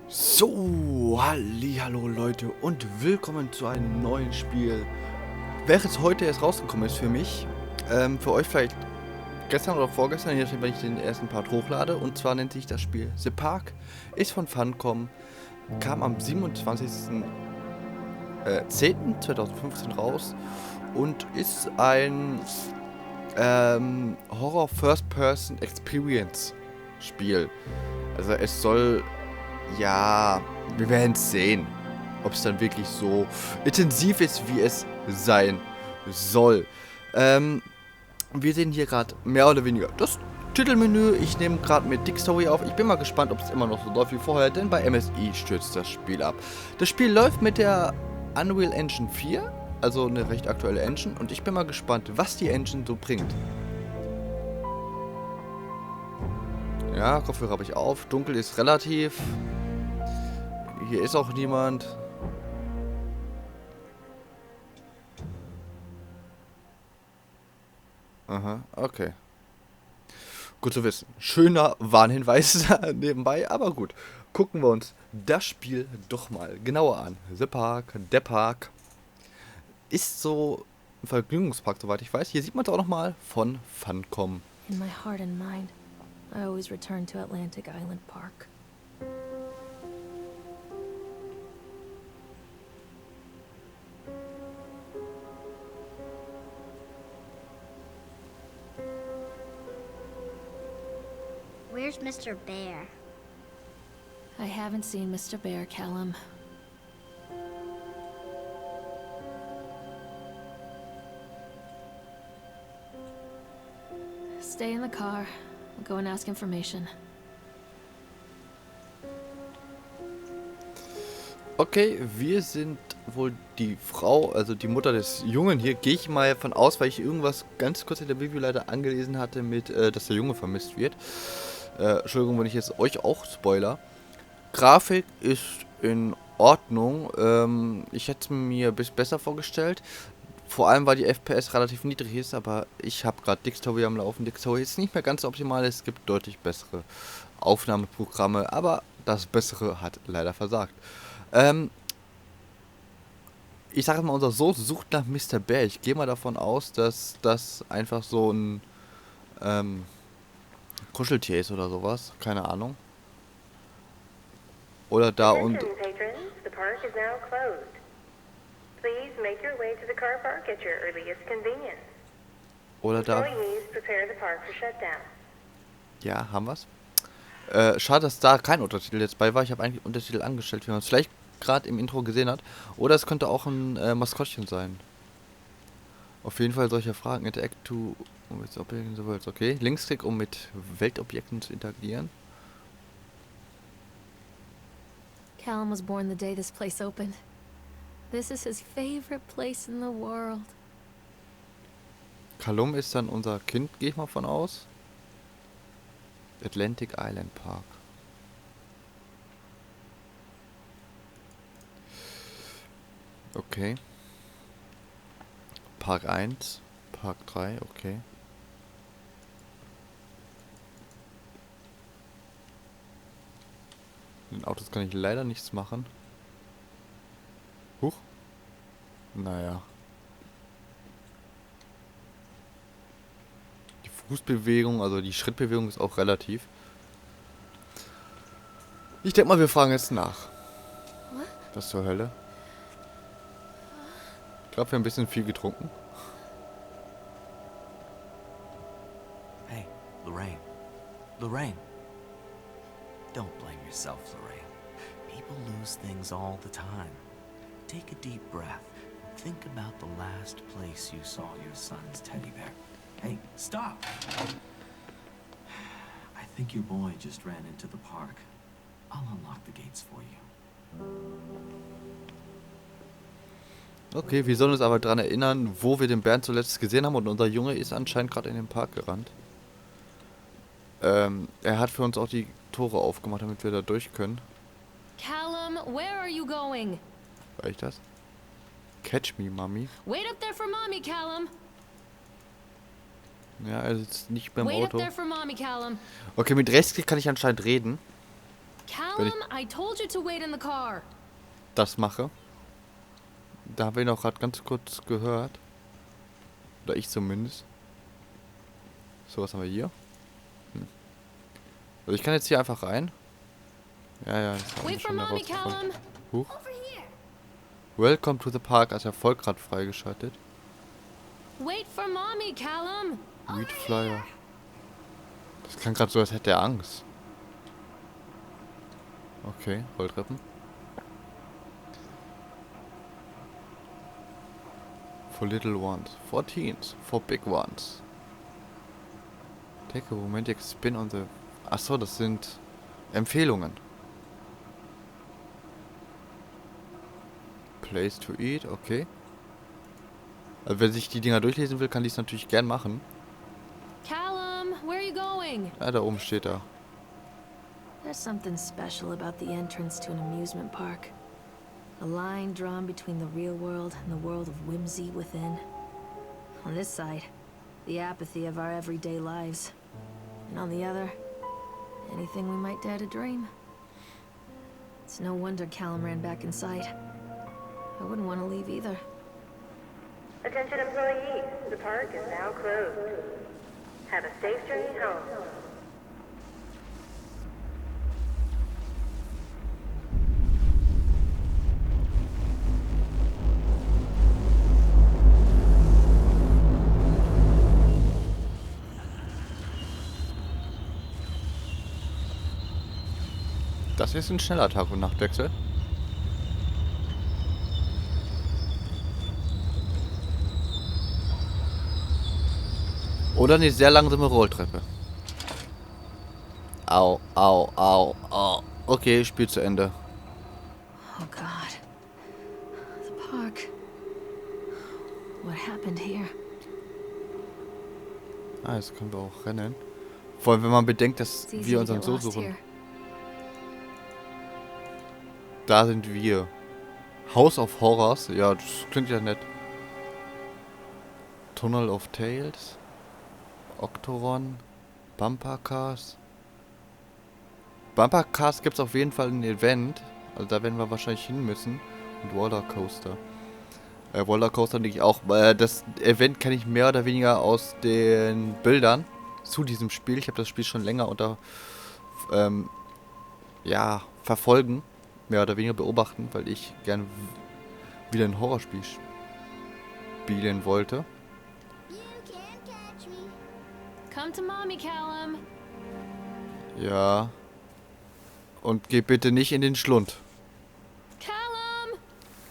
So, hallo Leute und willkommen zu einem neuen Spiel, welches heute erst rausgekommen ist für mich. Für euch vielleicht gestern oder vorgestern, je nachdem, wenn ich den ersten Part hochlade. Und zwar nennt sich das Spiel The Park, ist von Funcom, kam am 27.10.2015 raus und ist ein Horror First-Person Experience Spiel. Also es soll... Ja, wir werden es sehen, ob es dann wirklich so intensiv ist, wie es sein soll. Wir sehen hier gerade mehr oder weniger das Titelmenü. Ich nehme gerade mit Dick-Story auf. Ich bin mal gespannt, ob es immer noch so läuft wie vorher, denn bei MSI stürzt das Spiel ab. Das Spiel läuft mit der Unreal Engine 4, also eine recht aktuelle Engine, und ich bin mal gespannt, was die Engine so bringt. Ja, Kopfhörer habe ich auf. Dunkel ist relativ. Hier ist auch niemand. Aha, okay. Gut zu wissen. Schöner Warnhinweis nebenbei, aber gut. Gucken wir uns das Spiel doch mal genauer an. The Park, der Park. Ist so ein Vergnügungspark, soweit ich weiß. Hier sieht man es auch nochmal von Funcom. In my heart and mind, I always return to Atlantic Island Park. Where's Mr. Bear? I haven't seen Mr. Bear, Callum. Stay in the car. I'll go and ask information. Okay, wir sind wohl die Frau, also die Mutter des Jungen hier. Gehe ich mal von aus, weil ich irgendwas ganz kurz in der Review leider angelesen hatte mit, dass der Junge vermisst wird. Entschuldigung, wenn ich jetzt euch auch spoiler. Grafik ist in Ordnung. Ich hätte es mir ein bisschen besser vorgestellt. Vor allem, weil die FPS relativ niedrig ist, aber ich habe gerade Dick-Story am Laufen. Dick-Story ist nicht mehr ganz optimal, es gibt deutlich bessere Aufnahmeprogramme, aber das Bessere hat leider versagt. Ich sage mal, unser Sohn sucht nach Mr. Bear. Ich gehe mal davon aus, dass das einfach so ein Kuscheltier ist oder sowas. Keine Ahnung. Oder da und... Attention, patrons. The park is now closed. Please make your way to the car park at your earliest convenience. Oder da... Employees prepare the park for shutdown. Ja, haben wir's. Schade, dass da kein Untertitel jetzt bei war. Ich habe eigentlich Untertitel angestellt, wie man es vielleicht gerade im Intro gesehen hat. Oder es könnte auch ein Maskottchen sein. Auf jeden Fall solche Fragen. Interact to with objects in the world. Okay. Linksklick, um mit Weltobjekten zu interagieren. Callum was born the day this place opened. This is his favorite place in the world. Callum ist dann unser Kind, gehe ich mal von aus. Atlantic Island Park. Okay. Park 1, Park 3, okay. Den Autos kann ich leider nichts machen. Huch. Naja. Die Fußbewegung, also die Schrittbewegung ist auch relativ. Ich denke mal, wir fragen jetzt nach. Was zur Hölle? Ich glaube, wir haben ein bisschen viel getrunken. Hey, Lorraine. Lorraine. Don't blame yourself, Lorraine. People lose things all the time. Take a deep breath. Think about the last place you saw your son's teddy bear. Hey, stop! I think your boy just ran into the park. I'll unlock the gates for you. Okay, wir sollen uns aber daran erinnern, wo wir den Bären zuletzt gesehen haben, und unser Junge ist anscheinend gerade in den Park gerannt. Er hat für uns auch die Tore aufgemacht, damit wir da durch können. Callum, where are you going? War ich das? Catch me, Mami. Wait up there for mommy, Callum. Ja, er sitzt nicht beim Wait up Auto. there for mommy, Callum. Okay, mit Rechtsklick kann ich anscheinend reden. Callum, I told you to wait in the car. das mache. Da haben wir ihn auch gerade ganz kurz gehört. Oder ich zumindest. So, was haben wir hier? Also ich kann jetzt hier einfach rein. Ja, das haben wir Wait for schon mommy, herausgefunden. Callum. Huch. Welcome to the park als Erfolg gerade freigeschaltet. Wait for mommy, Callum. Read Flyer. Das klang gerade so, als hätte er Angst. Okay, Rolltreppen. For little ones, for teens, for big ones. Take a romantic spin on the... Achso, das sind Empfehlungen. Place to eat, okay. Also wer sich die Dinger durchlesen will, kann dies natürlich gern machen. Callum, where are you going? Ja, da oben steht er. There's something special about the entrance to an amusement park. A line drawn between the real world and the world of whimsy within. On this side, the apathy of our everyday lives. And on the other, anything we might dare to dream. It's no wonder Callum ran back inside. I wouldn't want to leave either. Attention employees, the park is now closed. Have a safe journey home. Das ist ein schneller Tag- und Nachtwechsel. Oder eine sehr langsame Rolltreppe. Au, au, au, au. Okay, Spiel zu Ende. Oh God. The park. What happened here? Ah, jetzt können wir auch rennen. Vor allem, wenn man bedenkt, dass It's easy wir to unseren get Sohn lost suchen. here. Da sind wir. House of Horrors. Ja, das klingt ja nett. Tunnel of Tales. Octoron. Bumper Cars. Bumper Cars gibt es auf jeden Fall ein Event. Also da werden wir wahrscheinlich hin müssen. Und Roller Coaster. Roller Coaster denke ich auch. Das Event kenne ich mehr oder weniger aus den Bildern zu diesem Spiel. Ich habe das Spiel schon länger unter verfolgen. Mehr oder weniger beobachten, weil ich gern wieder ein Horrorspiel spielen wollte. You can't catch me. Come to mommy, Callum. Ja. Und geh bitte nicht in den Schlund. Callum!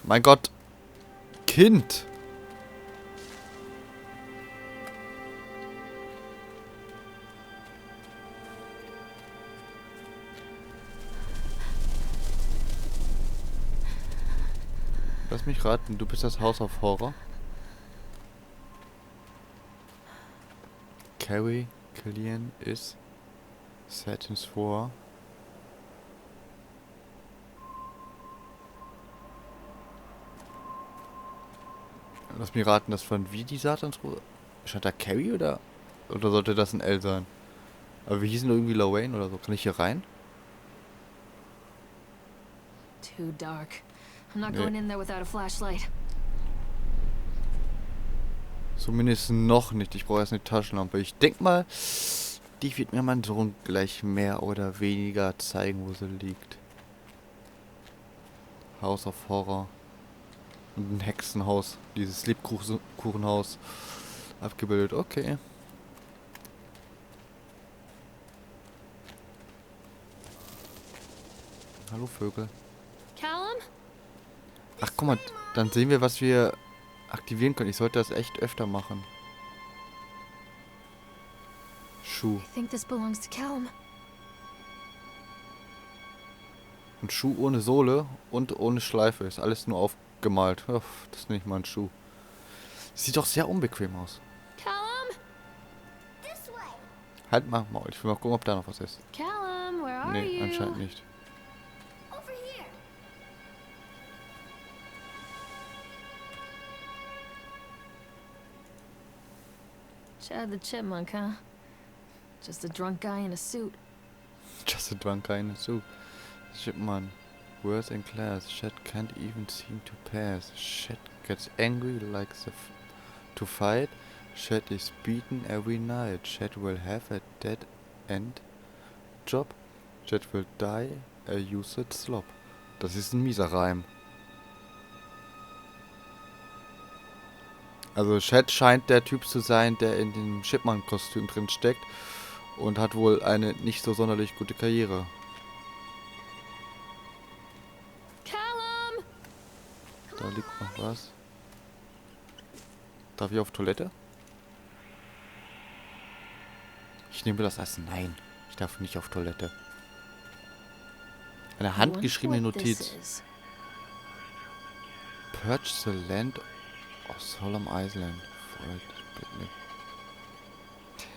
Mein Gott. Kind. Lass mich raten, du bist das House of Horror. Callum is Satans 4. Lass mich raten, das von wie die Satansruhe? Stand da Carrie oder sollte das ein L sein? Aber wir hießen irgendwie Lorraine oder so. Kann ich hier rein? Too dark. I'm not Nee. going in there without a flashlight. Zumindest noch nicht. Ich brauche erst eine Taschenlampe. Ich denke mal, die wird mir mein Sohn gleich mehr oder weniger zeigen, wo sie liegt. House of Horror. Und ein Hexenhaus. Dieses Lebkuchenhaus. Abgebildet. Okay. Hallo Vögel. Callum? Ach guck mal, dann sehen wir, was wir aktivieren können. Ich sollte das echt öfter machen. Schuh. I think this belongs to Callum. Ein Schuh ohne Sohle und ohne Schleife. Ist alles nur aufgemalt. Uff, das ist nicht mal ein Schuh. Sieht doch sehr unbequem aus. Callum? This way. Halt mal Maul. Ich will mal gucken, ob da noch was ist. Callum, where are Nee, you? anscheinend nicht. Over here. Chad the Chipmunk, huh? Just a drunk guy in a suit. Just a drunk guy in a suit. Shipman. Worse in class. Shed can't even seem to pass. Shed gets angry, likes to fight. Shed is beaten every night. Shed will have a dead end job. Shed will die a used slop. Das ist ein mieser Reim. Also Shed scheint der Typ zu sein, der in dem Shipman-Kostüm drin steckt und hat wohl eine nicht so sonderlich gute Karriere. Callum! Da liegt noch was. Darf ich auf Toilette? Ich nehme das als Nein. Ich darf nicht auf Toilette. Eine handgeschriebene Notiz. Purge the land of Solemn Island.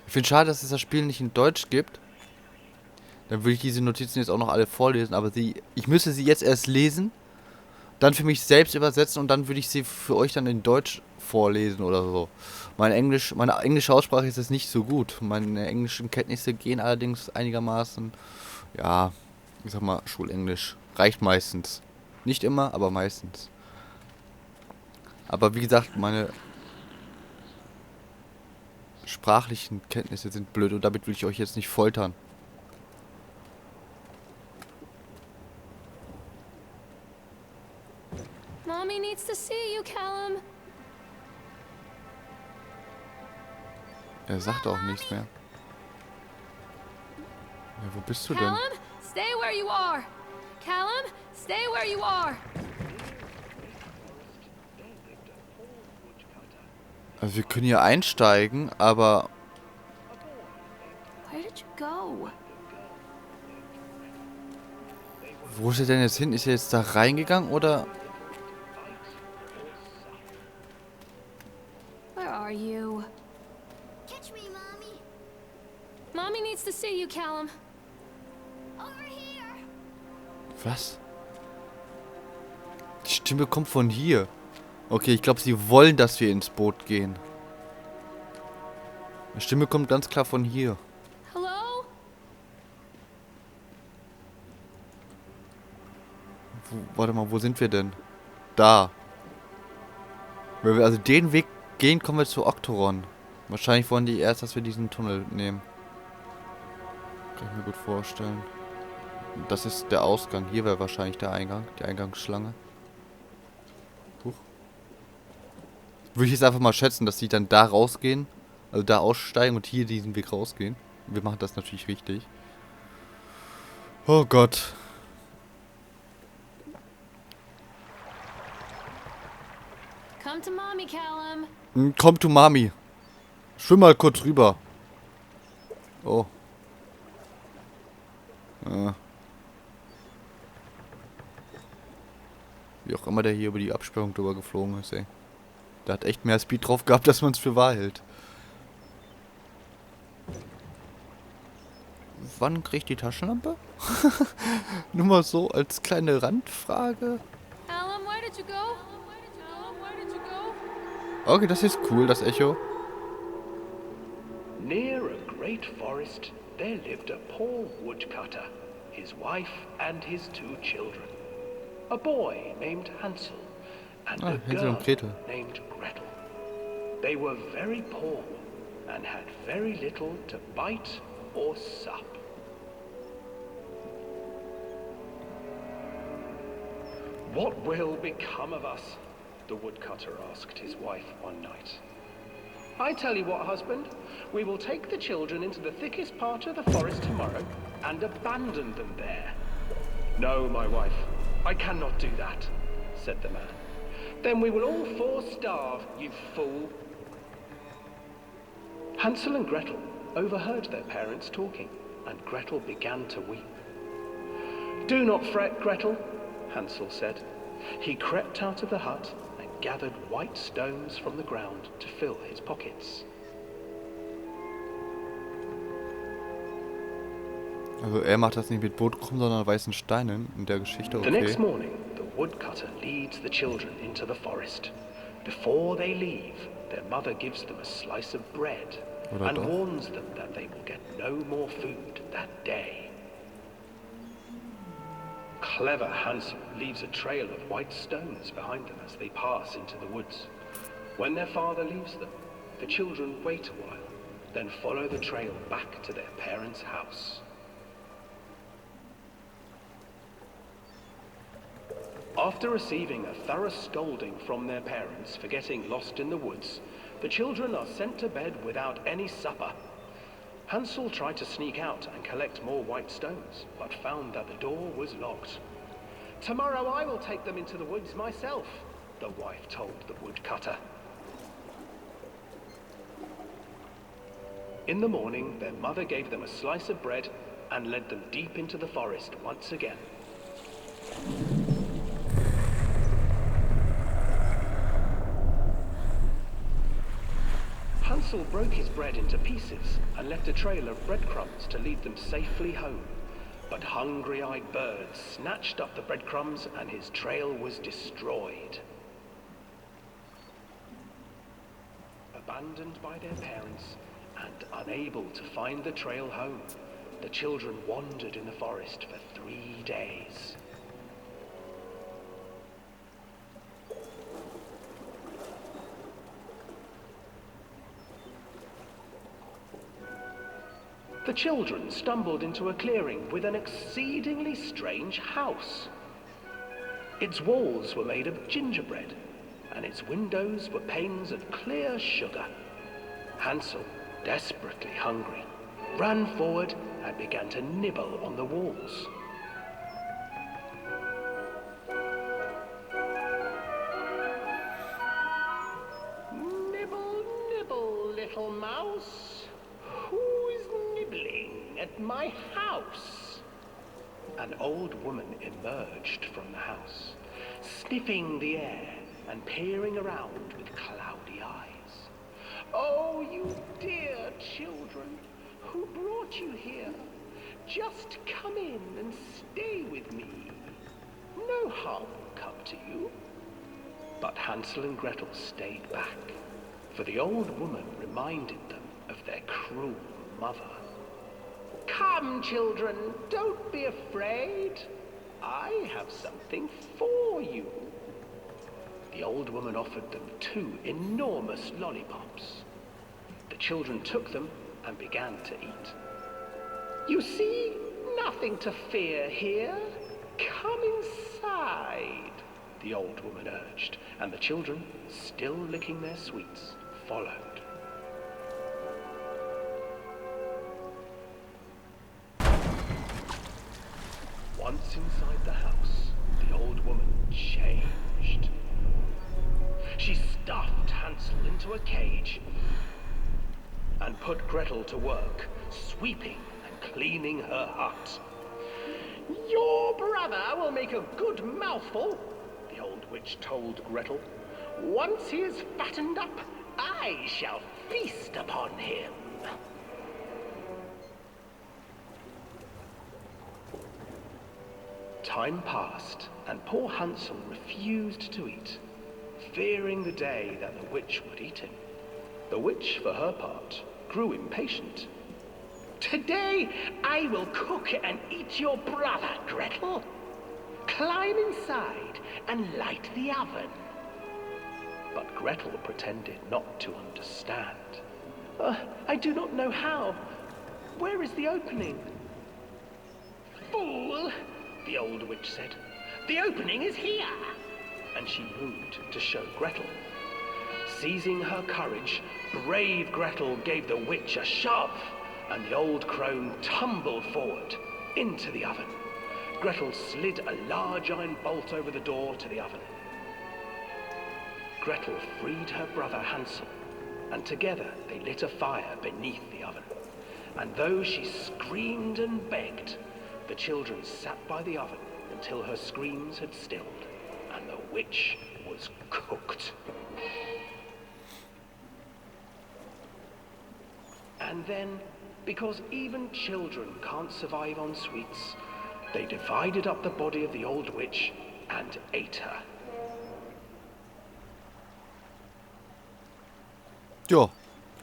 Ich finde schade, dass es das Spiel nicht in Deutsch gibt. Dann würde ich diese Notizen jetzt auch noch alle vorlesen, aber ich müsste sie jetzt erst lesen, dann für mich selbst übersetzen und dann würde ich sie für euch dann in Deutsch vorlesen oder so. Meine englische Aussprache ist jetzt nicht so gut. Meine englischen Kenntnisse gehen allerdings einigermaßen, ja, ich sag mal, Schulenglisch. Reicht meistens. Nicht immer, aber meistens. Aber wie gesagt, meine sprachlichen Kenntnisse sind blöd und damit will ich euch jetzt nicht foltern. Mommy needs to see you, Callum. Er sagt auch nichts mehr. Ja, wo bist du denn? Callum, stay where you are. Callum, stay where you are. Also wir können hier einsteigen, aber... Where did you go? Wo ist er denn jetzt hin? Ist er jetzt da reingegangen oder... Where are you? Catch me, Mommy. Mommy needs to see you, Callum. Over here. Was? Die Stimme kommt von hier. Okay, ich glaube, sie wollen, dass wir ins Boot gehen. Die Stimme kommt ganz klar von hier. Hello? Warte mal, wo sind wir denn? Da. Wenn wir also den Weg gehen, kommen wir zu Octoron. Wahrscheinlich wollen die erst, dass wir diesen Tunnel nehmen. Kann ich mir gut vorstellen. Das ist der Ausgang. Hier wäre wahrscheinlich der Eingang. Die Eingangsschlange. Huch. Würde ich jetzt einfach mal schätzen, dass die dann da rausgehen. Also da aussteigen und hier diesen Weg rausgehen. Wir machen das natürlich richtig. Oh Gott. Come to Mommy, Callum. Komm to Mami. Schwimm mal kurz rüber. Oh. Wie auch immer der hier über die Absperrung drüber geflogen ist, ey. Der hat echt mehr Speed drauf gehabt, dass man es für wahr hält. Wann krieg ich die Taschenlampe? Nur mal so als kleine Randfrage. Callum, where did you go? Callum, where did you go? Okay, das ist cool, das Echo. Near a great forest, there lived a poor woodcutter, his wife and his 2 children. A boy named Hansel and a Hänsel girl und Gretel. named Gretel. They were very poor and had very little to bite or sup. What will become of us? The woodcutter asked his wife one night. I tell you what, husband, we will take the children into the thickest part of the forest tomorrow and abandon them there. No, my wife, I cannot do that, said the man. Then we will all 4 starve, you fool. Hansel and Gretel overheard their parents talking, and Gretel began to weep. Do not fret, Gretel, Hansel said. He crept out of the hut and gathered white stones from the ground to fill his pockets. Also er macht das nicht mit Brotkrumen, sondern weißen Steinen in der Geschichte, The next okay. morning, the woodcutter leads the children into the forest. Before they leave, their mother gives them a slice of bread Oder and doch? warns them that they will get no more food that day. clever Hansel leaves a trail of white stones behind them as they pass into the woods. When their father leaves them, the children wait a while, then follow the trail back to their parents' house. After receiving a thorough scolding from their parents for getting lost in the woods, the children are sent to bed without any supper. Hansel tried to sneak out and collect more white stones, but found that the door was locked. "Tomorrow I will take them into the woods myself," the wife told the woodcutter. In the morning, their mother gave them a slice of bread and led them deep into the forest once again. Hansel broke his bread into pieces and left a trail of breadcrumbs to lead them safely home. But hungry-eyed birds snatched up the breadcrumbs and his trail was destroyed. Abandoned by their parents and unable to find the trail home, the children wandered in the forest for 3 days. The children stumbled into a clearing with an exceedingly strange house. Its walls were made of gingerbread, and its windows were panes of clear sugar. Hansel, desperately hungry, ran forward and began to nibble on the walls. "Nibble, nibble, little mouse. Who's nibbling at my house?" An old woman emerged from the house, sniffing the air and peering around with cloudy eyes. "Oh, you dear children, who brought you here? Just come in and stay with me. No harm will come to you." But Hansel and Gretel stayed back, for the old woman reminded them of their cruel mother. "Come, children, don't be afraid. I have something for you." The old woman offered them 2 enormous lollipops. The children took them and began to eat. "You see, nothing to fear here. Come inside," the old woman urged, and the children, still licking their sweets, followed. Once inside the house, the old woman changed. She stuffed Hansel into a cage and put Gretel to work, sweeping and cleaning her hut. "Your brother will make a good mouthful," the old witch told Gretel. "Once he is fattened up, I shall feast upon him." Time passed, and poor Hansel refused to eat, fearing the day that the witch would eat him. The witch, for her part, grew impatient. "Today I will cook and eat your brother, Gretel. Climb inside and light the oven." But Gretel pretended not to understand. "I do not know how. Where is the opening?" "Fool!" the old witch said. "The opening is here." And she moved to show Gretel. Seizing her courage, brave Gretel gave the witch a shove, and the old crone tumbled forward into the oven. Gretel slid a large iron bolt over the door to the oven. Gretel freed her brother Hansel, and together they lit a fire beneath the oven. And though she screamed and begged, the children sat by the oven until her screams had stilled, and the witch was cooked. And then, because even children can't survive on sweets, they divided up the body of the old witch and ate her. Ja,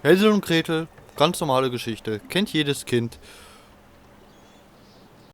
Hänsel und Gretel, ganz normale Geschichte, kennt jedes Kind.